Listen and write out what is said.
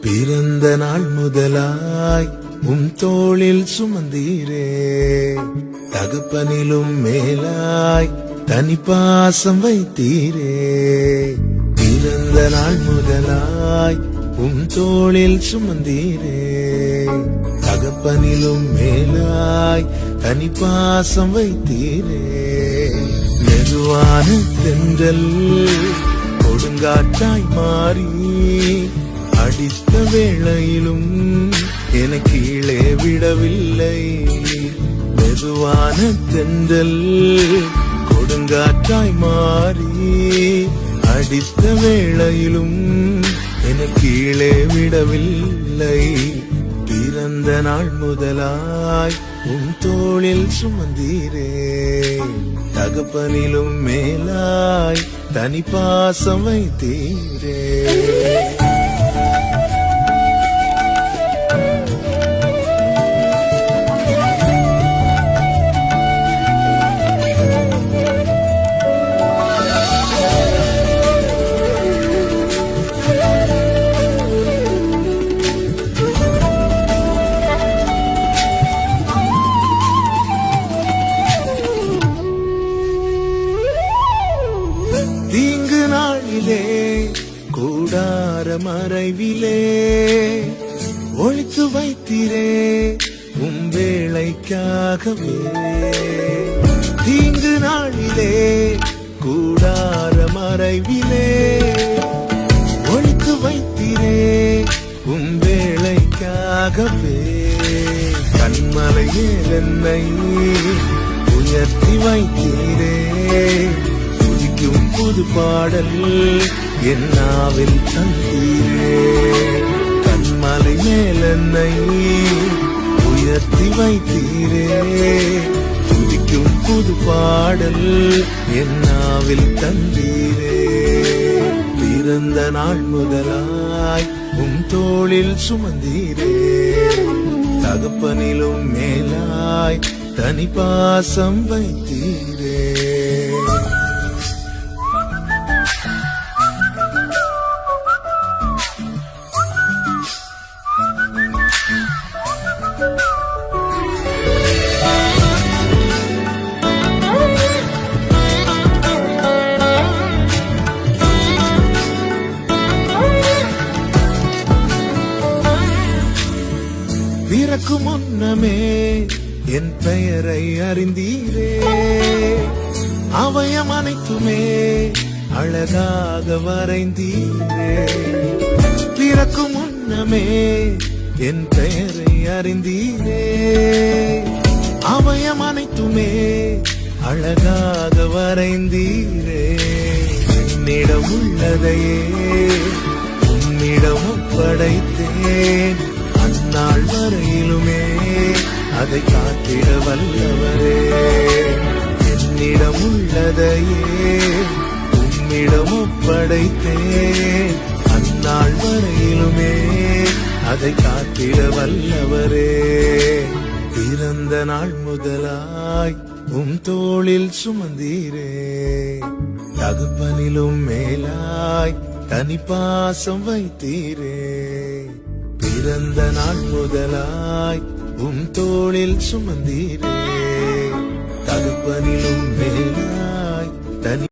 பிறந்த நாள் முதலாய் தோளில் சுமந்தீரே, தகப்பனிலும் மேலாய் தனிப்பாசம் வைத்தீரே. பிறந்த நாள் முதலாய் தோளில் சுமந்தீரே, தகப்பனிலும் மேலாய் தனிப்பாசம் வைத்தீரே. மெதுவான தென்றல் கொடுங்காற்றாய் மாறி அடித்த வேளையிலும் என கீழே விடவில்லை. மெதுவான தென்றல் கொடுங்காற்றாய் மாறி அடித்த வேளையிலும் என கீழே விடவில்லை. பிறந்த நாள் முதலாய் தோளில் சுமந்தீரே, தகப்பனிலும் மேலாய் தனிப்பாசம் வைத்தீரே. தீங்கு நாளிலே கூடார மறைவிலே ஒழித்து வைத்தீரே வேளைக்காகவே. தீங்கு நாளிலே கூடார மறைவிலே ஒழித்து வைத்தீரே வேளைக்காகவே. கண்மலை மேல் என்னை உயர்த்தி வைத்தீரே, புது பாடல் என்னாவில் தந்தீரே. கண்மலை மேல் என்னை உயர்த்தி வைத்தீரே, துதிக்கும் புது பாடல் என்னாவில் தந்தீரே. பிறந்த நாள் முதலாய் தோளில் சுமந்தீரே, தகப்பனிலும் மேலாய் தனிப்பாசம் வைத்தீரே. பிறக்கும் முன்னமே என் பெயரை அறிந்தீரே, அவயம் அனைத்துமே அழகாக வரைந்தீரே. பிறக்கும் முன்னமே என் பெயரை அறிந்தீரே, அவயம் அனைத்துமே அழகாக வரைந்தீரே. என்னிடம் உள்ளதையே உன்னிடம் ஒப்படைத்தேன், அந்நாள் வரையிலுமே அதை காத்திட வல்லவரே. என்னிடம் உள்ளதையே உம்மிடம் ஒப்படைத்தேன், அந்நாள் வரையிலுமே அதை காத்திட வல்லவரே. பிறந்த நாள் முதலாய் தோளில் சுமந்தீரே, தகப்பனிலும் மேலாய் தனிப்பாசம் வைத்தீரே. பிறந்த நாள் முதலாய் தோளில் சுமந்தீரே, தகப்பனிலும் மேலாய் தனி